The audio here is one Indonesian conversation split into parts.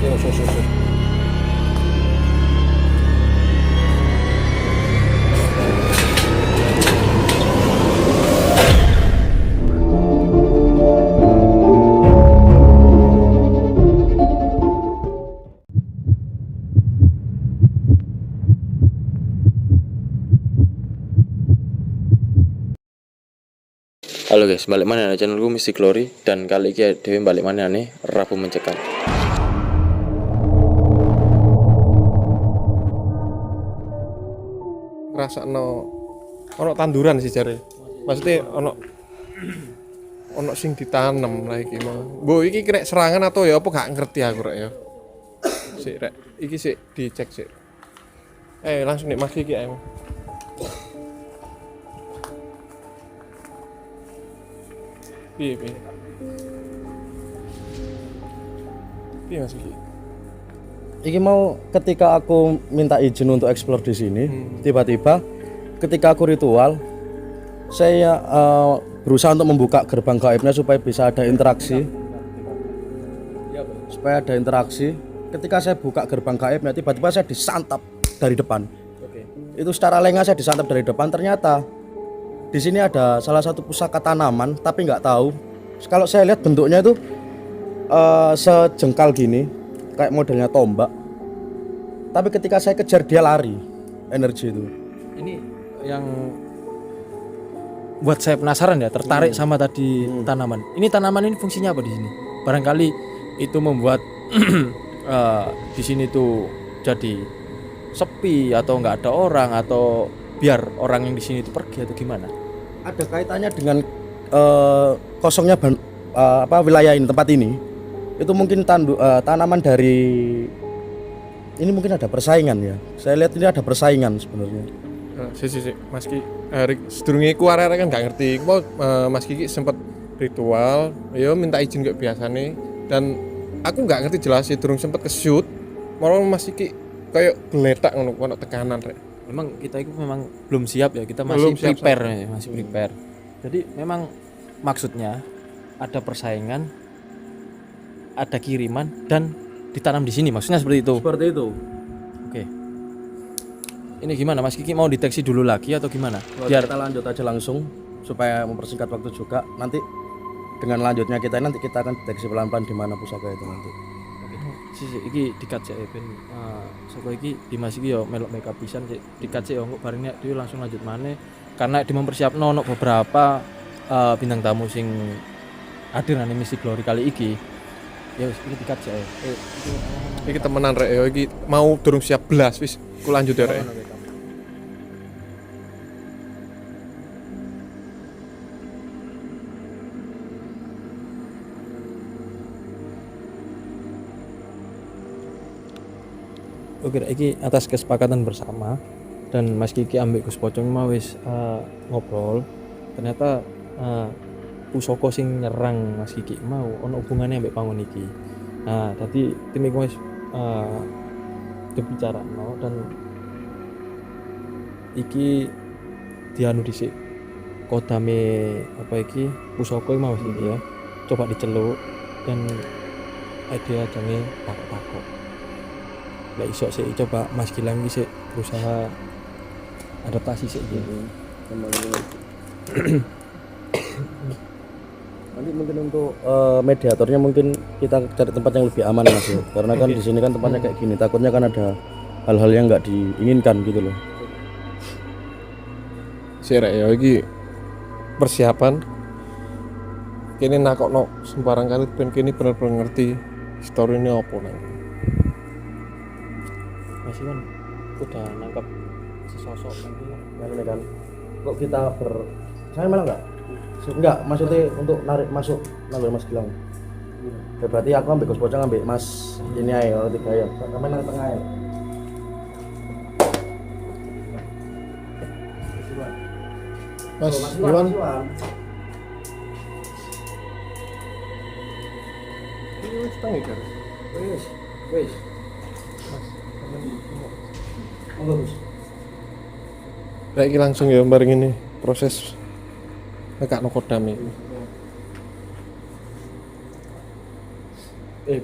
Yo, so. Halo guys, balik mana channelku Mystic Glory dan kali ini Dewi balik mana nih Rabu Mencekam. Ngrasakno ono tanduran sih jare. Maksudnya ono sing ditanam lah iki mau. Mbok iki kira serangan atau ya apa gak ngerti aku rek ya. Sik rek, iki sik dicek sik. Langsung nek Mas iki ae. Piye. Piye Mas iki? Iki mau ketika aku minta izin untuk explore di sini, tiba-tiba ketika aku ritual, saya berusaha untuk membuka gerbang gaibnya supaya bisa ada interaksi. Supaya ada interaksi. Ketika saya buka gerbang gaibnya, tiba-tiba saya disantap dari depan. Itu secara lengah saya disantap dari depan. Ternyata di sini ada salah satu pusaka tanaman, tapi nggak tahu. Kalau saya lihat bentuknya itu sejengkal gini, kayak modelnya tombak. Tapi ketika saya kejar dia lari, energi itu. Ini yang buat saya penasaran ya, tertarik sama tadi tanaman. Ini tanaman ini fungsinya apa di sini? Barangkali itu membuat di sini tuh jadi sepi atau nggak ada orang atau biar orang yang di sini itu pergi atau gimana? Ada kaitannya dengan kosongnya wilayah ini, tempat ini. Itu mungkin tanaman dari ini mungkin ada persaingan ya. Saya lihat ini ada persaingan sebenarnya. Si Mas Ki sedurunge ku arek-arek kan gak ngerti. Mau Mas Kiki sempat ritual, ya minta izin kayak biasane dan aku gak ngerti jelas sih durung sempat ke-shoot. Malah Mas Kiki kayak geletak ngono tekanan rek. Memang kita itu memang belum siap ya, kita masih prepare ya, masih prepare. Jadi memang maksudnya ada persaingan, ada kiriman dan ditanam di sini, maksudnya seperti itu. Seperti itu. Oke. Ini gimana Mas Kiki, mau deteksi dulu lagi atau gimana? Biar kita lanjut aja langsung supaya mempersingkat waktu juga. Nanti dengan lanjutnya nanti kita akan deteksi pelan-pelan di mana pusaka itu nanti. Sih iki dikat sik ben saka iki Dimas iki yo melok makeup pisan sik dikat sik yo engko bareng nek dhewe langsung lanjut maneh karena di mempersiapno ono beberapa bintang tamu sing hadir nang Mystic Glory kali iki. Ya wis iki dikat sik. Iki temenan rek ya iki mau durung siap blas wis ku lanjut ya rek. Oke, iki atas kesepakatan bersama dan Mas Kiki ambek Gus Pocong mau wis ngobrol. Ternyata pusaka sing nyerang Mas Kiki mau ono hubungannya ambek pangon iki. Nah, tadi tim iku wis dibicarano dan iki dianu dhisik kodame apa iki pusaka iki mau iki ya. Coba diceluk dan dia jange takok-takok. Lah iso sih coba Mas Gilang iki sik berusaha adaptasi sik iki. Nanti mungkin untuk mediatornya mungkin kita cari tempat yang lebih aman Mas ya. Karena kan di sini kan tempatnya kayak gini, takutnya kan ada hal-hal yang nggak diinginkan gitu loh. Si rek ya iki persiapan kene nakokno sembarang kali ben kene bener-bener ngerti story ini apa nang. Masih kan udah nangkap sesosok nanti Ini kan kok kita saya malah enggak maksudnya untuk narik masuk nalur Mas Gilang ya, berarti aku ambil Gus Pocong ambil Mas ini aja orang tiga ya kami nang tengah ya Mas Iwan ini wis tangi kan wis bagus. Kayak langsung ya bareng ini proses nekakno kodam iki.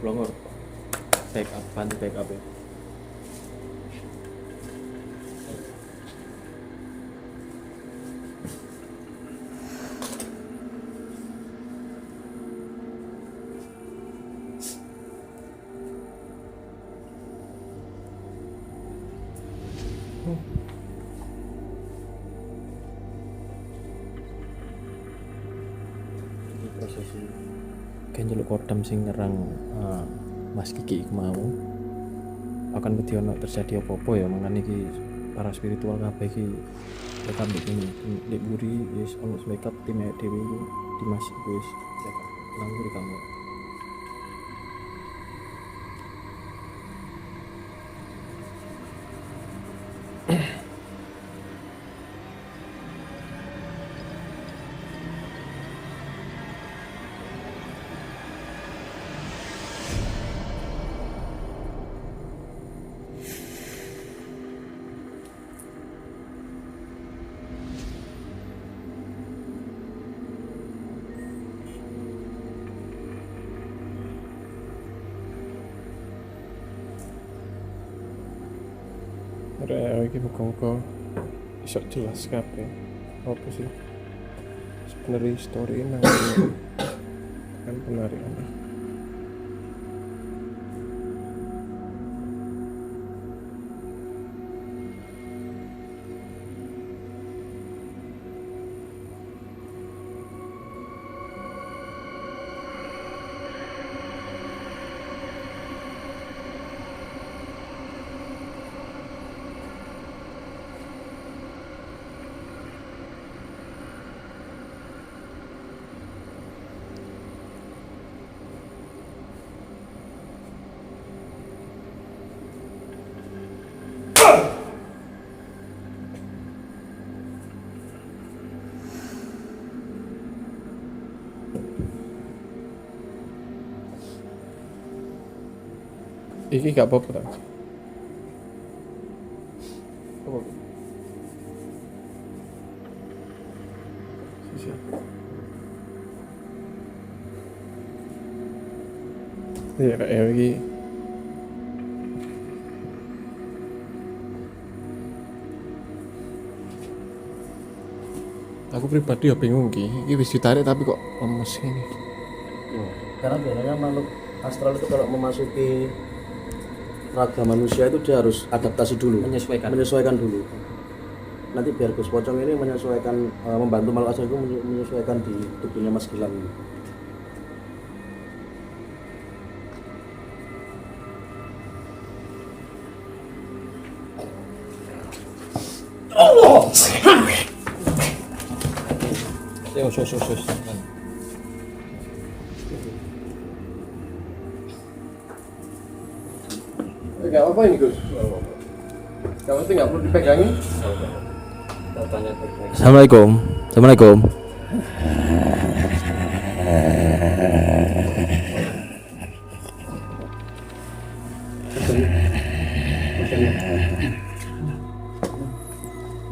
Blongor. backup, bantu backup ya. Prosesi kayak njeluk kodam sing nyerang Mas Kiki iku mau akan wedi ono terjadi apa-apa ya, makanya iki para spiritual kabeh iki rekam iki di buri wis ono makeup tim dhewe iki Dimas wis nang buri kamu. Rek iki muga-muga iso jelas kabeh apa sih sebenarnya story nang ini. Kan penarikan iki gak apa-apa tak? Apa? Sisi. Iya kayak iki. Aku pribadi ya bingung iki wis ditarik tapi kok lemes ini. Karena biasanya makhluk astral itu kalau memasuki raga manusia itu dia harus adaptasi dulu, menyesuaikan dulu. Nanti biar Gus Pocong ini menyesuaikan, membantu makhluk astral itu menyesuaikan di tubuhnya Mas Gilang ini. Sus. Gak apa ini Gus? Gak penting, gak perlu dipegangin. Assalamualaikum. Assalamualaikum.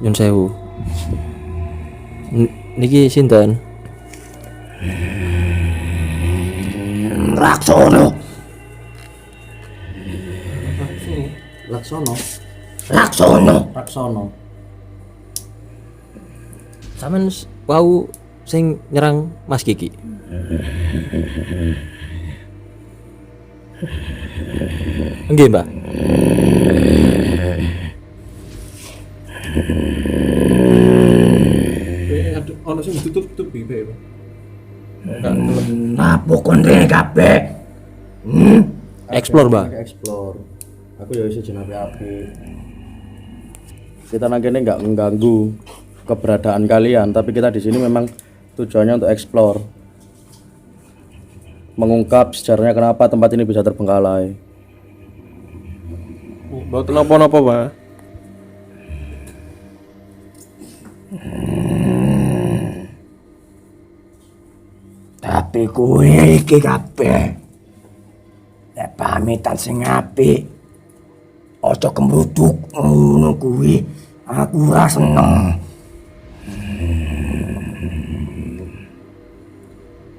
Nyun sewu. Niki sinten? Laksono. Sampeyan wau sing nyerang Mas Kiki. Nggih, Mbak. Aduh, ono sing ditutup piye, Pak? Napa kondene kabeh? Explore, Mbak. Explore. Aku ya isi jenenge api. Kita nang kene nggak mengganggu keberadaan kalian, tapi kita di sini memang tujuannya untuk explore, mengungkap sejarahnya kenapa tempat ini bisa terbengkalai. Mboten napa-napa, Pak. Tapi kuwi iki kabeh nek pamitan sing apik aja kemruduk ngono kuwi aku ora seneng.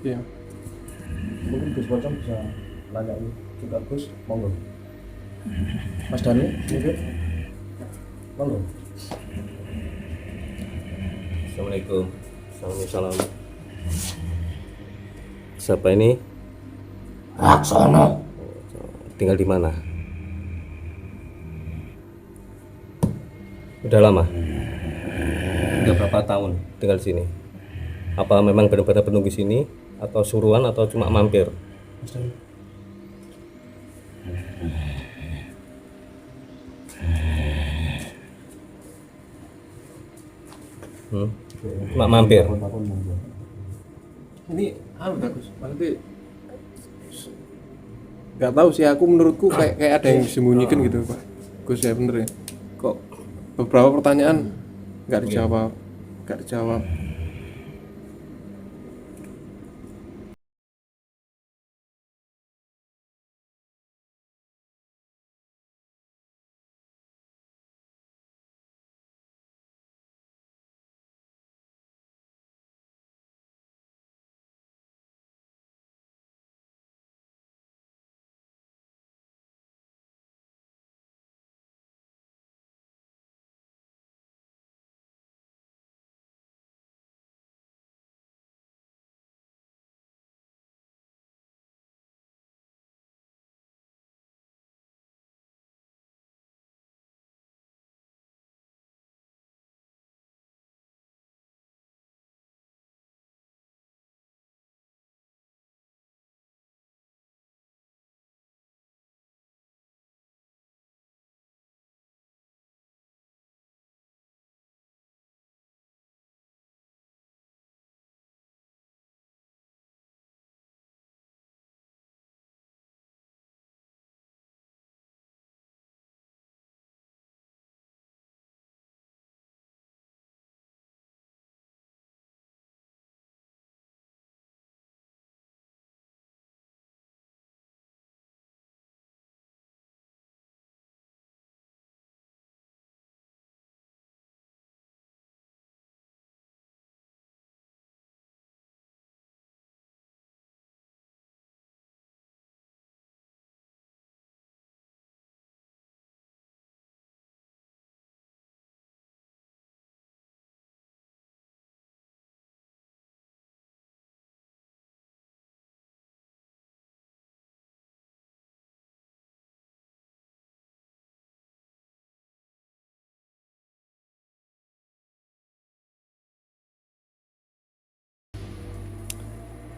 Iya. Mungkin Gus Pocong bisa nanya ini. juga Gus, monggo. Mas Dani, mungkin monggo. Assalamualaikum. Assalamualaikum. Siapa ini? Laksono. Tinggal di mana? Udah lama? Udah berapa tahun tinggal di sini? Apa memang benar-benar penunggu sini atau suruhan atau cuma mampir? Cuma mampir. Ini bagus nanti nggak tahu sih, aku menurutku kayak ada yang disembunyikan gitu Pak Gus, ya bener ya, kok beberapa pertanyaan nggak dijawab.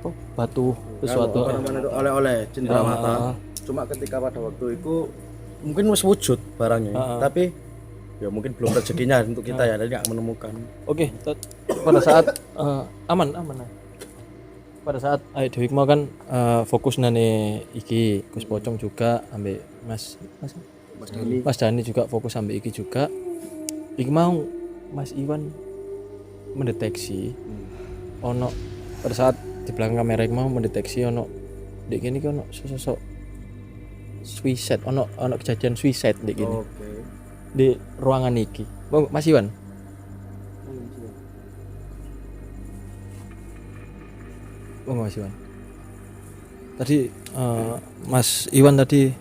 Oh, batu sesuatu. Oleh-oleh cendrawata. Cuma ketika pada waktu itu mungkin wis wujud barangnya, tapi ya mungkin belum rezekinya untuk kita ya, jadi nggak menemukan. Oke, pada saat aman. Pada saat Aik Dewi mau kan fokus nane iki Gus Pocong juga ambek Mas Dani juga fokus ambek iki juga. Iki mau Mas Iwan mendeteksi ono pada saat di belakang kamera iki mau mendeteksi ono dek gini ki ono sosok suicide, ono kejadian suicide dek gini. Di ruangan iki. Mas Iwan. Mas Iwan. Tadi Mas Iwan tadi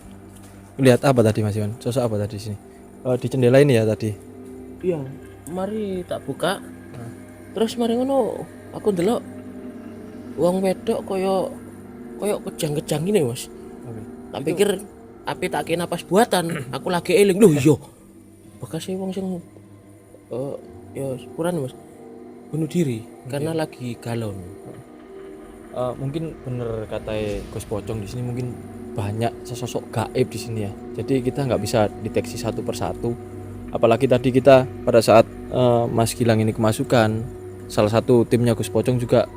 lihat apa tadi Mas Iwan? Sosok apa tadi sini? Di jendela ini ya tadi. Iya, mari tak buka. Terus mari ngono aku ndelok wong wedok koyo kejang-kejang ini, Mas. Tak pikir api tak kena pas buatan, aku lagi eling lho iya. Bekasnya wong sing ya sepuran Mas. Bunuh diri karena lagi galon. Mungkin bener kata Gus Pocong di sini, mungkin banyak sosok gaib di sini ya. Jadi kita nggak bisa deteksi satu persatu. Apalagi tadi kita pada saat Mas Gilang ini kemasukan, salah satu timnya Gus Pocong juga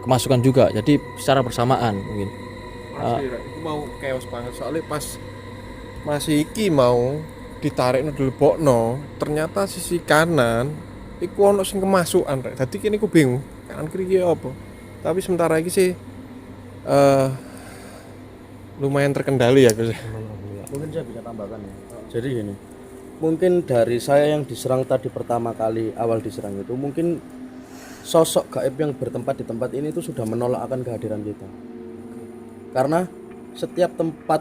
kemasukan juga. Jadi secara bersamaan mungkin. Itu mau chaos banget soalnya pas Mas iki mau ditarik dilebokno, ternyata sisi kanan iku ono sing kemasukan rek. Dadi kene ku bingung, kanan kiri ki apa. Tapi sementara ini sih lumayan terkendali ya Gus. Mungkin saya bisa tambahkan ya. Jadi gini, mungkin dari saya yang diserang tadi pertama kali awal diserang itu, mungkin sosok gaib yang bertempat di tempat ini itu sudah menolak akan kehadiran kita. Karena setiap tempat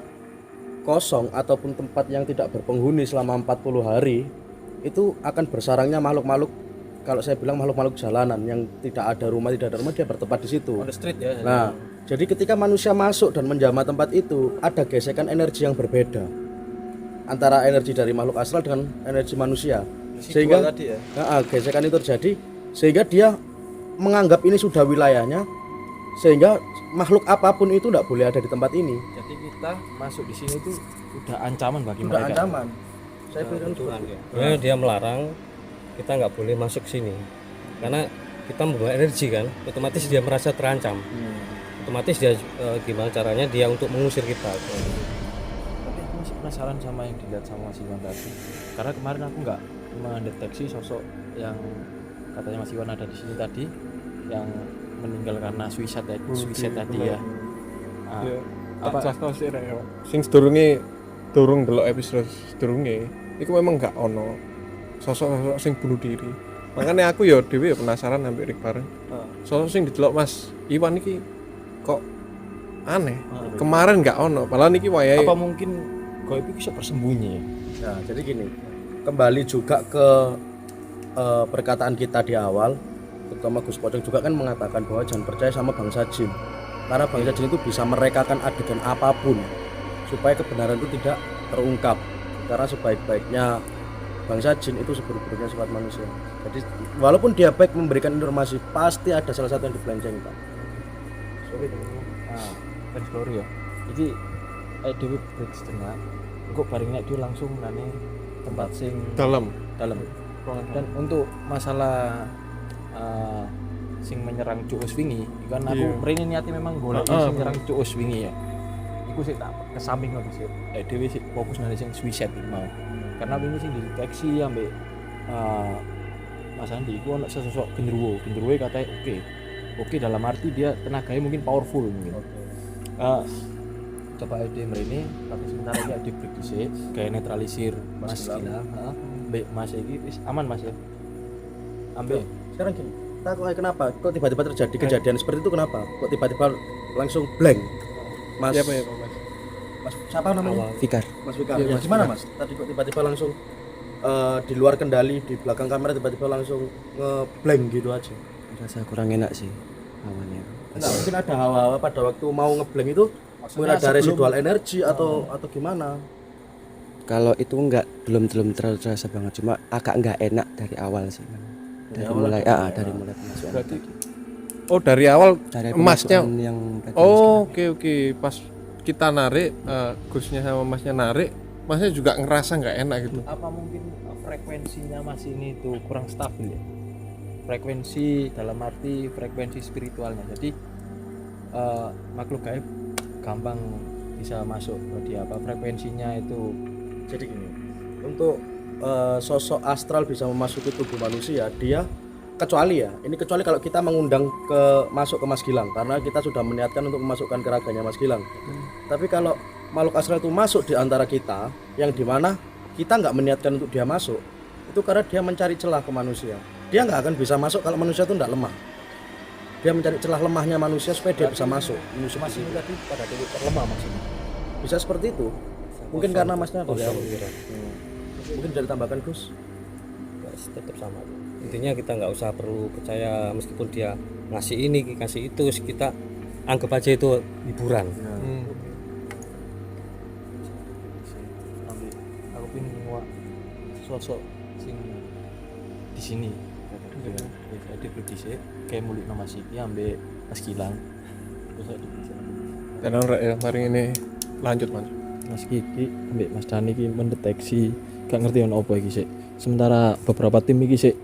kosong ataupun tempat yang tidak berpenghuni selama 40 hari itu akan bersarangnya makhluk-makhluk, kalau saya bilang makhluk-makhluk jalanan yang tidak ada rumah dia bertempat di situ. On the street ya. Nah, jadi ketika manusia masuk dan menjamah tempat itu, ada gesekan energi yang berbeda antara energi dari makhluk astral dengan energi manusia. Sehingga tadi ya. gesekan itu terjadi sehingga dia menganggap ini sudah wilayahnya, sehingga makhluk apapun itu tidak boleh ada di tempat ini. Jadi kita masuk di sini tuh udah ancaman bagi Sudah mereka. ancaman. Saya pikir itu. Ya, dia melarang kita nggak boleh masuk sini karena kita membawa energi kan, otomatis dia merasa terancam. Otomatis dia gimana caranya dia untuk mengusir kita. Tapi aku masih penasaran sama yang dilihat sama Mas Iwan tadi. Karena kemarin aku nggak mendeteksi sosok yang katanya Mas Iwan ada di sini tadi, yang meninggal karena suicide tadi ya. Nah, Ya. apa Sing durung delok episode sedurunge iku memang gak ono sosok-sosok sing bunuh diri. Makanya aku ya dhewe ya penasaran ambek Rik bareng. Sosok sing didelok Mas Iwan iki kok aneh. Kemarin gak ono, padahal niki wayahe. apa mungkin gaib itu bisa bersembunyi ya? Nah, jadi gini, kembali juga ke perkataan kita di awal, terutama Gus Pocong juga kan mengatakan bahwa jangan percaya sama bangsa jin, karena bangsa jin itu bisa merekakan adegan apapun supaya kebenaran itu tidak terungkap. Karena sebaik-baiknya bangsa jin itu seburuk-buruknya sifat manusia. Jadi walaupun dia baik memberikan informasi, pasti ada salah satu yang dibelencengkan. Sorry teman-teman. Nah, fans baru ya. Jadi dewe break setengah. Kok bareng nek dhewe langsung nane tempat sing dalam. Dan untuk masalah sing menyerang Cuus wingi, kan aku mrene niate memang golek sing menyerang Cuus wingi ya. Iku sih tak kesamping lho sih. Dhewe sih fokus nang sing suicide iki mau. Karena wingi sing dideteksi ambek Mas Andi iku ono sesosok genderuwo. Genderuwo katanya oke dalam arti dia tenaganya mungkin powerful mungkin. Coba ide mrene tapi sementara iki ade break dhisik kayak netralisir Mas Gilang, Mbak Mas iki wis aman Mas ya. Ambek Sekarang gini, takut kenapa? Kok tiba-tiba terjadi kejadian seperti itu kenapa? Kok tiba-tiba langsung blank? Mas, Siapa ya, Pak Mas? Mas siapa namanya? Fikar. Mas Fikar. Ya, gimana Mas? Tadi kok tiba-tiba langsung di luar kendali, di belakang kamera tiba-tiba langsung nge-blank gitu aja. Rasa kurang enak sih awalnya. Enggak, mungkin ada hawa-hawa pada waktu mau nge-blank itu mungkin ada residual energi atau gimana? Kalau itu belum terlalu terasa banget, cuma agak nggak enak dari awal sih. Dari mulai pemasukan. Berarti dari awal Dari emasnya. pemasukan yang tadi Oke. Pas kita narik, Gusnya sama Masnya narik, Masnya juga ngerasa nggak enak gitu. apa mungkin frekuensinya Mas ini tuh kurang stabil ya? Frekuensi dalam arti frekuensi spiritualnya. Jadi makhluk gaib gampang bisa masuk ke dia, apa frekuensinya itu. Jadi gini, untuk sosok astral bisa memasuki tubuh manusia, dia kecuali kalau kita mengundang masuk ke Mas Gilang, karena kita sudah meniatkan untuk memasukkan ke raganya Mas Gilang. Tapi kalau makhluk astral itu masuk di antara kita, yang dimana kita nggak meniatkan untuk dia masuk, itu karena dia mencari celah ke manusia. Dia nggak akan bisa masuk kalau manusia itu nggak lemah. Dia mencari celah lemahnya manusia supaya dia bisa masuk. Mas ini tadi pada dewi terlemah Mas ini. Bisa seperti itu. Mungkin karena Masnya dari awal. Mungkin bisa ditambahkan Gus. Tetap sama. Intinya kita nggak usah perlu percaya meskipun dia ngasih ini, ngasih itu, kita anggap aja itu hiburan. Aku pun nguak sosok sing di sini. Jadi berdisik kayak mulut nama Siti ambek Mas Gilang. Terus ada Dan orang ya, mari ini lanjut Mas. Mas Kiki ambek Mas Dani iki mendeteksi gak ngerti ono apa iki sik. Sementara beberapa tim iki sik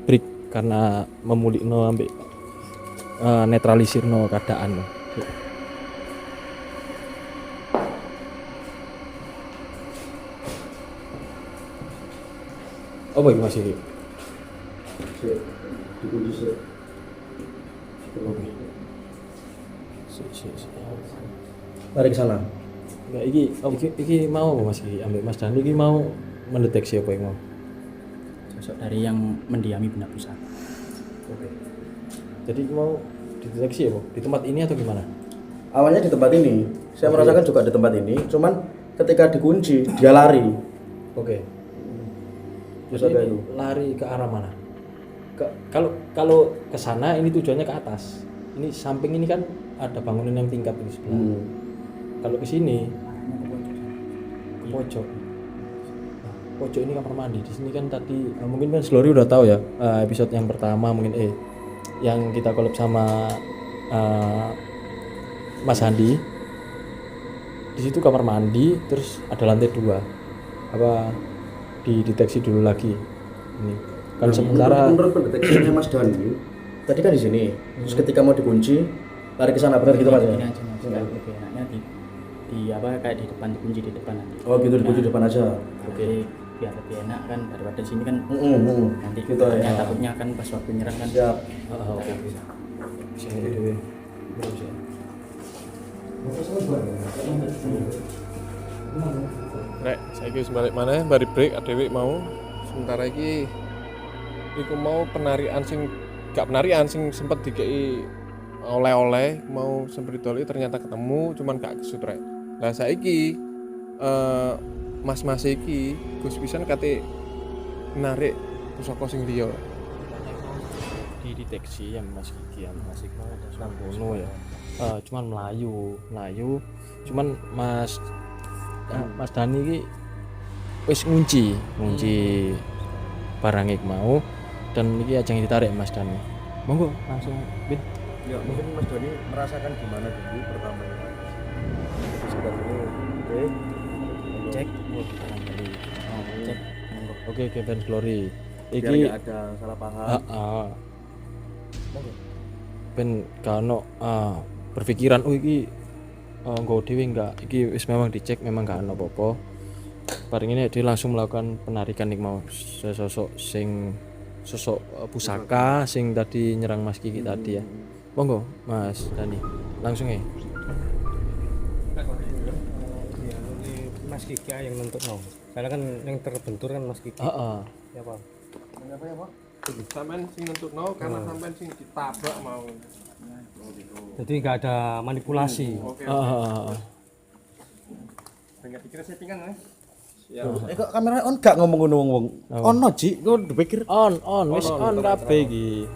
break karena memulihno ambek netralisirno keadaan. Apa iki Mas iki? Oke. Mari ke sana. Nah, iki mau apa Mas iki ambek Mas Dani iki mau mendeteksi apa yang mau? Sosok dari yang mendiami benda pusaka. Oke. Jadi mau dideteksi ya, Bu? Di tempat ini atau gimana? Awalnya di tempat ini, saya merasakan juga di tempat ini, cuman ketika dikunci dia lari. Oke. Terus Jadi ada ini itu. lari ke arah mana? Kalau ke sana ini tujuannya ke atas. Ini samping ini kan ada bangunan yang tingkat di sebelah. Kalau ke sini ke pojok. Nah, pojok ini kamar mandi. Di sini kan tadi mungkin kan Slory udah tahu ya, episode yang pertama mungkin yang kita collab sama Mas Handi. Di situ kamar mandi, terus ada lantai 2. Apa dideteksi dulu lagi. Ini kan sementara menurut pendeteksinya Mas Dani tadi kan di sini. Terus ketika mau dikunci lari ke sana, benar gitu Mas ya? Ini aja Mas. Oke, enaknya di apa kayak di depan, dikunci di depan nanti. Oh gitu, dikunci di depan aja. Oke, biar lebih enak kan daripada di sini kan nanti Gitu ya. takutnya kan pas waktu nyerang kan. Siap. oke. Sini dulu. Terus ya. Rek, saiki wis balik maneh bari break adewe mau sementara iki iku mau penarian sing gak penarian sing sempet dikei oleh-oleh mau sempet ditoli ternyata ketemu cuman gak kesut rek. Lah saiki mas-mas iki Gus pisan kate narik pusaka sing liya. Dideteksi yang Mas Kiki yang Mas Iqbal nang kono ya. Cuman melayu. Cuman Mas Dani iki wis ngunci barang iki mau dan iki ajang ditarik Mas Dani. Monggo langsung Bin. Ya, mungkin Mas Doni merasakan gimana dulu pertama ya. Sekitar dulu. Oke. Cek. Cek. Oke, Ben Glory. Biar Iki nggak ada salah paham. Ben kano berpikiran iki nggo dhewe enggak iki wis memang dicek memang gak ana apa-apa. Bareng ini dia langsung melakukan penarikan nih mau sosok pusaka sing tadi nyerang Mas Kiki tadi ya. Monggo Mas Dani langsung ya. Mas Kiki yang nuntut no. Karena kan yang terbentur kan Mas Kiki. Ya Pak. Sampean sing nentukno karena sampean sing ditabrak mau. Jadi nggak ada manipulasi. Oke. Enggak dikira settingan ya. Kok kamera on gak ngomong ngono wong. Ono Ji, kok dipikir On wis on kabeh iki.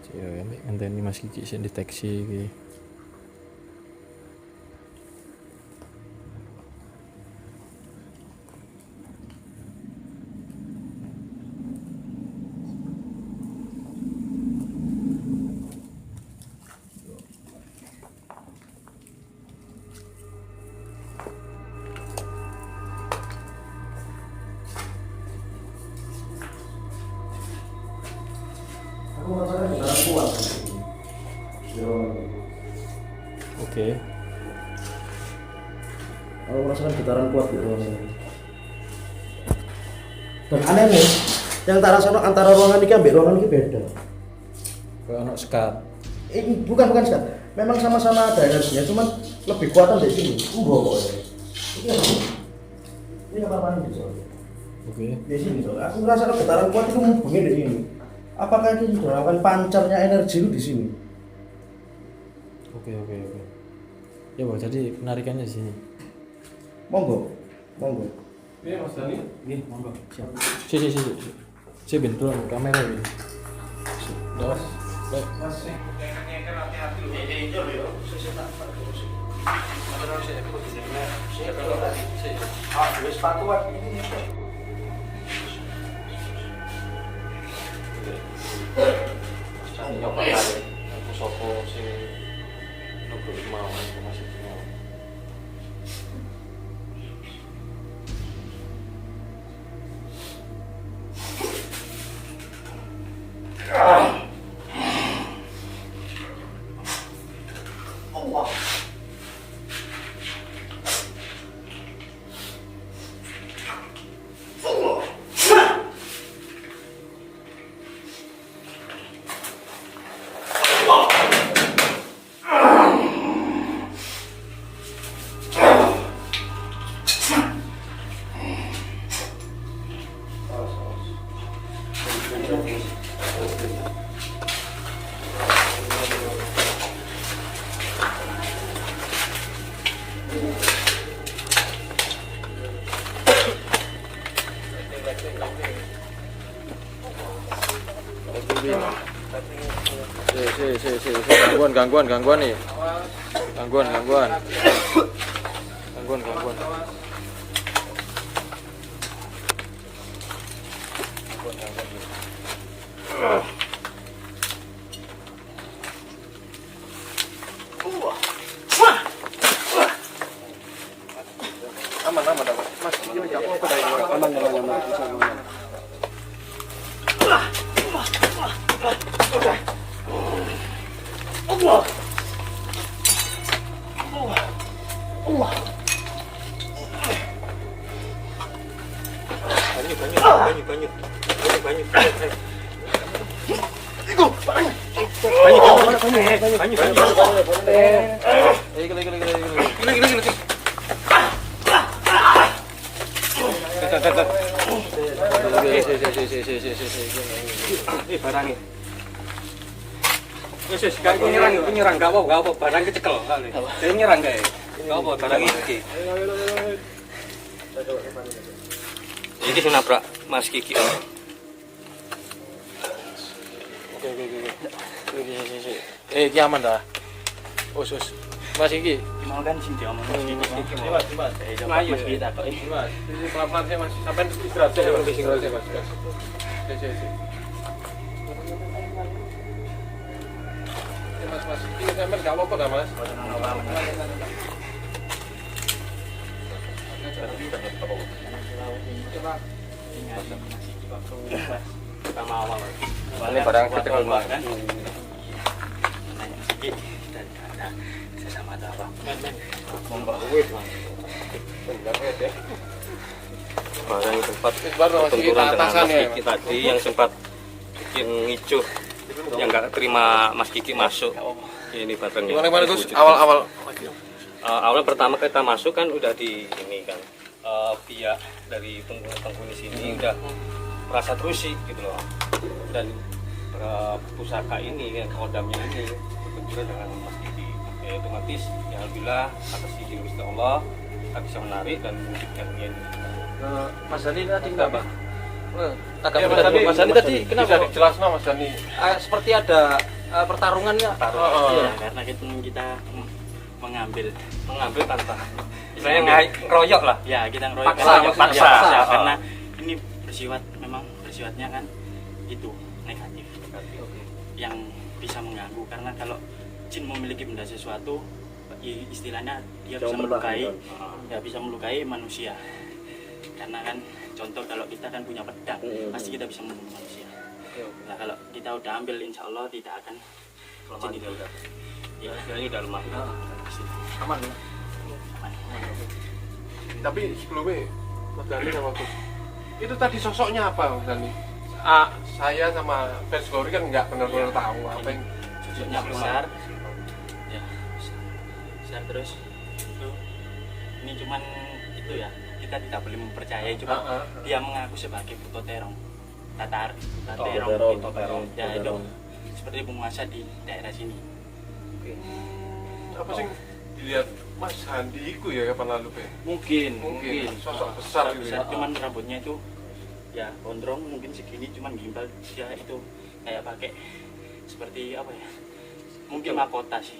Ya, ngenteni Mas Kiki sing deteksi iki. aku merasakan getaran kuat. Oke. Aku merasakan getaran kuat di ruangan ini. Dan aneh nih, yang tak rasakan antara ruangan ini sampai ruangan ini beda. Kayak ono sekat. Bukan sekat. Memang sama-sama ada energinya, cuman lebih kuatan dari sini. Pokoknya. Ini kamar mandi soalnya. Oke. Di sini soalnya. Aku merasakan getaran kuat itu menghubungi di sini. Apakah ini sudah melakukan pancarnya energi itu di sini? Oke. Ya, Bang, jadi penarikannya di sini. Monggo. Iya Mas Dani. Nggih, monggo. Siap. Si bentuk kamera ini. Dos. Baik. Gangguan nih. Gangguan. Aman. Mas, ini enggak apa-apa dari aman. Barangnya. Yesus, gak nyerang, gak apa, barang kecekel kali. Dia nyerang kayak. Gak apa, barang iki. Iki sing nabrak Mas Kiki. Oke. Iki aman dah. Us. Mas iki. Mau kan sing diomong Mas Kiki. Mas. Mas Kiki tak kok. Mas, pelan-pelan saya Mas. Sampai istirahat saya Mas. Mas, ini sampai enggak apa-apa dah, Mas. Pertama awal. Ini barang kecekel Mas. Sesama ada apa? Barang yang sempat Baru Mas Kiki benturan dengan Mas atasannya. Kiki tadi yang sempat bikin ngicuh, yang nggak terima Mas Kiki masuk. Ini barangnya. Gimana Gus? Awal-awal Awalnya pertama kita masuk kan udah di ini kan pihak dari penghuni sini udah merasa terusik gitu loh, dan pusaka ini kan kodamnya ini berbenturan dengan Mas Kiki. Ya, otomatis ya alhamdulillah atas izin Gusti Allah kita bisa menarik dan mewujudkan ini. Mas Dani tadi enggak, Bang? Agak Ya, mudah dulu. Mas Dani tadi kenapa? Bisa dijelaskan Mas Dani. Seperti ada pertarungannya. Iya, karena kita mengambil Tanpa istilahnya ngeroyok lah. ya kita ngeroyok Paksa. karena ini bersifatnya kan itu negatif yang bisa mengganggu, karena kalau jin memiliki benda sesuatu istilahnya dia bisa melukai manusia, karena kan contoh kalau kita kan punya pedang pasti kita bisa membunuh manusia. Nah kalau kita udah ambil insya Allah tidak akan jin itu udah Ini udah lemah. Aman ya. Tapi sebelumnya Mas Dani sama Gus, itu tadi sosoknya apa Mas Dani? Saya sama Pers Glory kan nggak benar-benar tahu apa yang sosoknya besar ya, besar terus itu ini cuman itu ya, kita tidak boleh mempercayai, cuma dia mengaku sebagai Buto Terong Terong ya, itu seperti penguasa di daerah sini. apa sih dilihat Mas Handi itu ya kapan lalu Pe? Mungkin Sosok besar gitu ya. cuman rambutnya itu ya gondrong, mungkin segini, cuman gimbal, dia itu kayak pakai seperti apa ya, mungkin mahkota sih.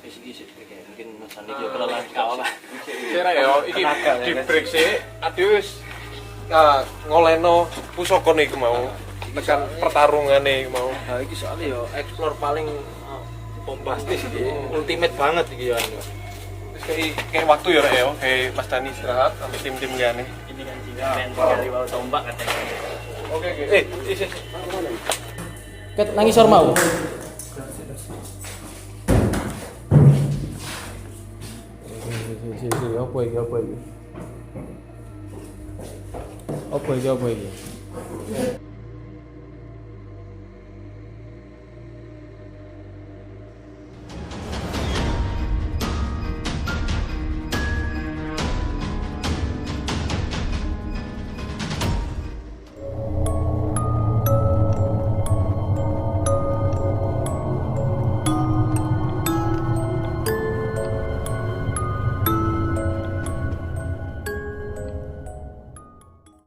Mungkin Mas Dani juga kelelahan apa Kira ya iki di break sih adius ngoleno pusaka niku mau tekan pertarungane mau. Nah, iki soalnya yo explore paling bombastis iki, ultimate banget iki ya. Terus kayak waktu ya Rek ya, kayak Mas Dani istirahat sampai tim-tim gane. ini kan jika dari bawah tombak katanya. Oke. Isi. Ket nangis or mau. Apa iki?